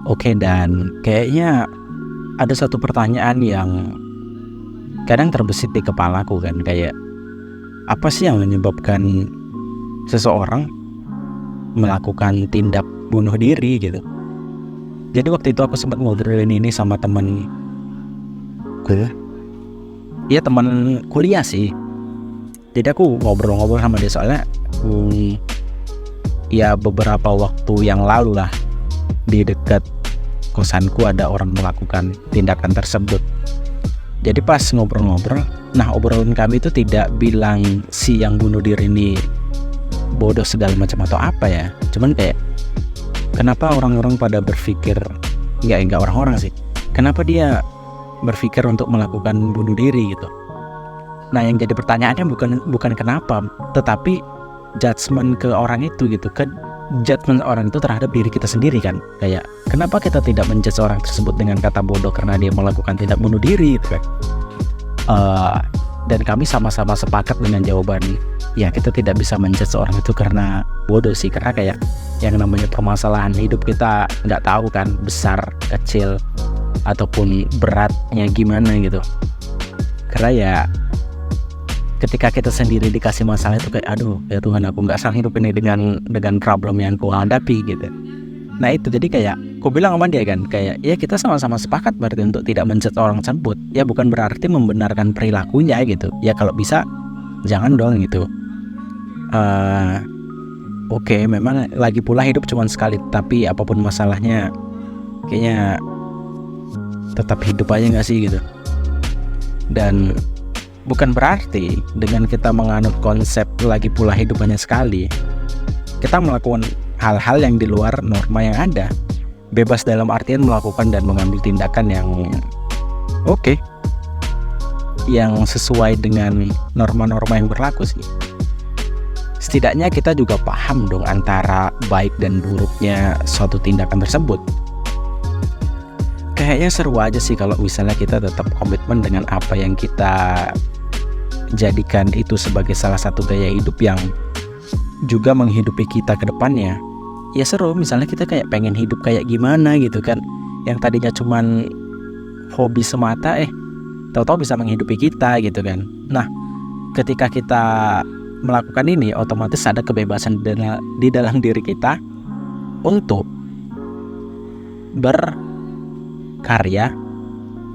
Oke, dan kayaknya ada satu pertanyaan yang kadang terbesit di kepalaku kan, kayak apa sih yang menyebabkan seseorang melakukan tindak bunuh diri gitu. Jadi waktu itu aku sempat ngobrolin ini sama temen gue. Iya, temen kuliah sih. Jadi aku ngobrol-ngobrol sama dia soalnya ya beberapa waktu yang lalu lah di dekat kosanku ada orang melakukan tindakan tersebut. Jadi pas ngobrol-ngobrol, nah obrolan kami itu tidak bilang si yang bunuh diri ini bodoh segala macam atau apa ya. Cuman kayak kenapa orang-orang pada berpikir, enggak orang-orang sih, kenapa dia berpikir untuk melakukan bunuh diri gitu. Nah yang jadi pertanyaannya bukan kenapa, tetapi judgement ke orang itu gitu kan. Judgement orang itu terhadap diri kita sendiri kan. Kayak kenapa kita tidak menjudge orang tersebut dengan kata bodoh karena dia melakukan tindak bunuh diri gitu kan. Dan kami sama-sama sepakat dengan jawaban ya, kita tidak bisa menjudge orang itu karena bodoh sih. Karena kayak yang namanya permasalahan hidup kita nggak tahu kan besar, kecil, ataupun beratnya gimana gitu. Karena ya ketika kita sendiri dikasih masalah itu kayak aduh ya Tuhan, aku nggak sanggup ini dengan problem yang aku hadapi gitu. Nah itu jadi kayak aku bilang sama dia kan, kayak ya kita sama-sama sepakat berarti untuk tidak menjudge orang tersebut. Ya bukan berarti membenarkan perilakunya gitu. Ya kalau bisa jangan dong gitu. Oke, memang lagi pula hidup cuma sekali, tapi apapun masalahnya kayaknya tetap hidup aja nggak sih gitu. Dan bukan berarti dengan kita menganut konsep lagi pula hidup hanya sekali, kita melakukan hal-hal yang di luar norma yang ada. Bebas dalam artian melakukan dan mengambil tindakan yang oke, yang sesuai dengan norma-norma yang berlaku sih. Setidaknya kita juga paham dong antara baik dan buruknya suatu tindakan tersebut. Kayaknya seru aja sih kalau misalnya kita tetap komitmen dengan apa yang kita jadikan itu sebagai salah satu gaya hidup yang juga menghidupi kita ke depannya. Ya seru, misalnya kita kayak pengen hidup kayak gimana gitu kan, yang tadinya cuman hobi semata tahu-tahu bisa menghidupi kita gitu kan. Nah ketika kita melakukan ini, otomatis ada kebebasan di dalam diri kita untuk berkarya.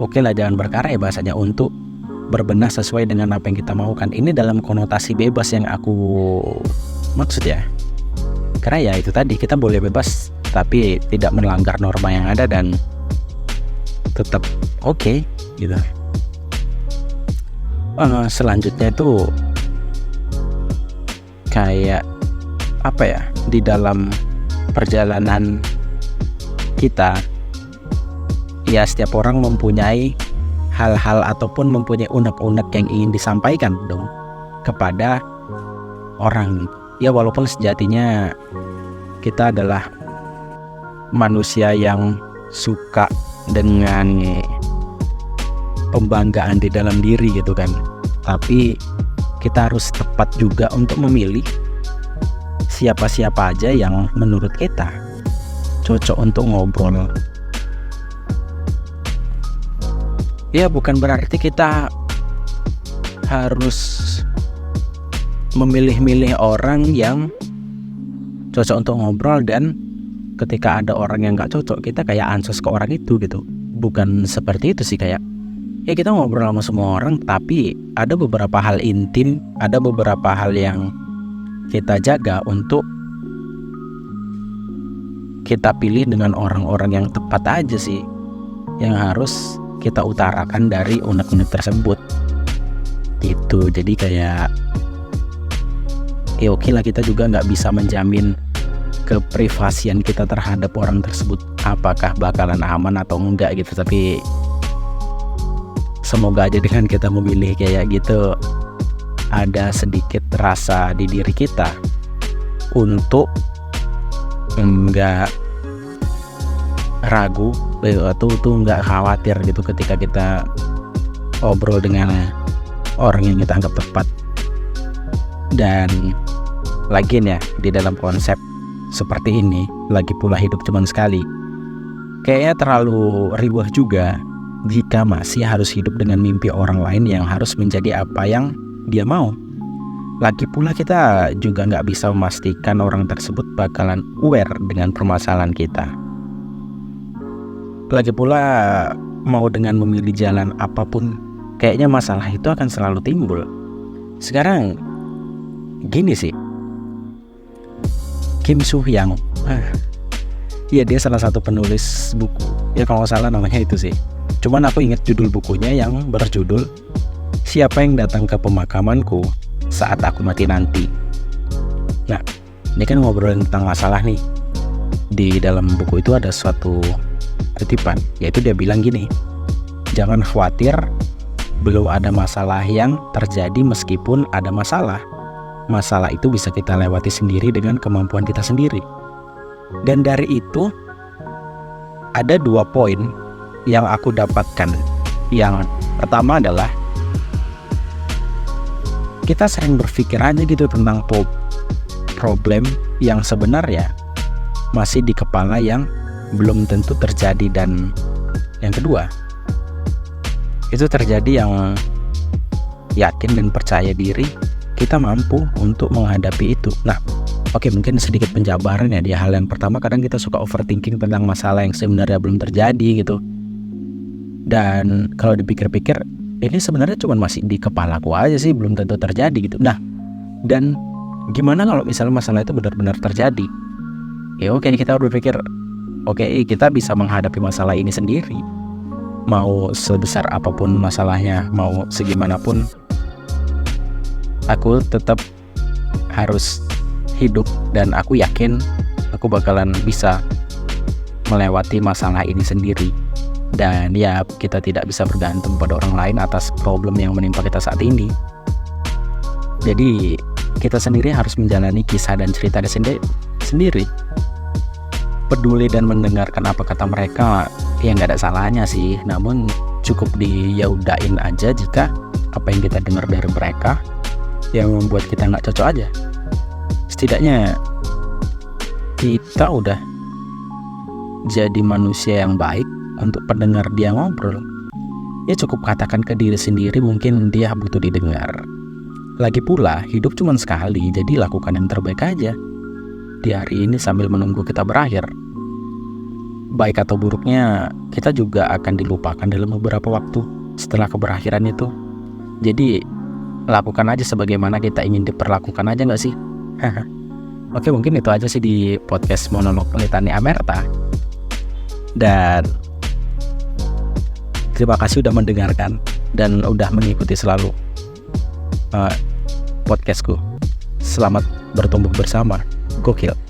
Oke lah, jangan berkarya bahasanya, untuk berbenah sesuai dengan apa yang kita maukan. Ini dalam konotasi bebas yang aku maksud ya. Karena ya itu tadi, kita boleh bebas tapi tidak melanggar norma yang ada dan tetap oke gitu. Selanjutnya itu kayak apa ya, di dalam perjalanan kita ya setiap orang mempunyai hal-hal ataupun mempunyai unek-unek yang ingin disampaikan dong kepada orang. Ya walaupun sejatinya kita adalah manusia yang suka dengan pembanggaan di dalam diri gitu kan. Tapi kita harus tepat juga untuk memilih siapa-siapa aja yang menurut kita cocok untuk ngobrol. Ya bukan berarti kita harus memilih-milih orang yang cocok untuk ngobrol dan ketika ada orang yang gak cocok kita kayak ansos ke orang itu gitu. Bukan seperti itu sih, kayak ya kita ngobrol sama semua orang, tapi ada beberapa hal intim, ada beberapa hal yang kita jaga untuk kita pilih dengan orang-orang yang tepat aja sih, yang harus kita utarakan dari unek-unek tersebut gitu. Jadi kayak ya oke lah, kita juga nggak bisa menjamin keprivasian kita terhadap orang tersebut apakah bakalan aman atau enggak gitu. Tapi semoga aja dengan kita memilih kayak gitu ada sedikit rasa di diri kita untuk enggak ragu atau tuh nggak khawatir gitu ketika kita ngobrol dengan orang yang kita anggap tepat. Dan lagian ya, di dalam konsep seperti ini, lagi pula hidup cuma sekali, kayaknya terlalu riwah juga jika masih harus hidup dengan mimpi orang lain yang harus menjadi apa yang dia mau. Lagi pula kita juga nggak bisa memastikan orang tersebut bakalan aware dengan permasalahan kita. Lagi pula mau dengan memilih jalan apapun, kayaknya masalah itu akan selalu timbul. Sekarang gini sih, Kim Soo Hyang, ya dia salah satu penulis buku, ya kalau nggak salah namanya itu sih. Cuman aku ingat judul bukunya yang berjudul Siapa yang datang ke pemakamanku saat aku mati nanti. Nah, ini kan ngobrolin tentang masalah nih. Di dalam buku itu ada suatu kutipan, yaitu dia bilang gini, jangan khawatir, belum ada masalah yang terjadi meskipun ada masalah. Masalah itu bisa kita lewati sendiri dengan kemampuan kita sendiri. Dan dari itu ada 2 poin yang aku dapatkan. Yang pertama adalah kita sering berpikir aja gitu tentang problem yang sebenarnya masih di kepala yang belum tentu terjadi. Dan yang kedua, itu terjadi yang yakin dan percaya diri kita mampu untuk menghadapi itu. Nah, oke, mungkin sedikit penjabaran ya di hal yang pertama. Kadang kita suka overthinking tentang masalah yang sebenarnya belum terjadi gitu. Dan kalau dipikir-pikir, ini sebenarnya cuma masih di kepalaku aja sih, belum tentu terjadi gitu. Nah, dan gimana kalau misalnya masalah itu benar-benar terjadi? Ya oke, kita berpikir, oke, kita bisa menghadapi masalah ini sendiri. Mau sebesar apapun masalahnya, mau segimanapun, aku tetap harus hidup dan aku yakin aku bakalan bisa melewati masalah ini sendiri. Dan ya, kita tidak bisa bergantung pada orang lain atas problem yang menimpa kita saat ini. Jadi kita sendiri harus menjalani kisah dan cerita sendiri. Peduli dan mendengarkan apa kata mereka, ya nggak ada salahnya sih. Namun cukup diyaudain aja jika apa yang kita dengar dari mereka yang membuat kita nggak cocok aja. Setidaknya kita udah jadi manusia yang baik untuk pendengar dia ngobrol. Ya cukup katakan ke diri sendiri, mungkin dia butuh didengar. Lagi pula hidup cuma sekali, jadi lakukan yang terbaik aja di hari ini sambil menunggu kita berakhir. Baik atau buruknya kita juga akan dilupakan dalam beberapa waktu setelah keberakhiran itu. Jadi lakukan aja sebagaimana kita ingin diperlakukan aja, gak sih? Oke, mungkin itu aja sih di podcast monolog Litani Amerta. Dan terima kasih udah mendengarkan dan udah mengikuti selalu podcastku. Selamat bertumbuh bersama. Gokil.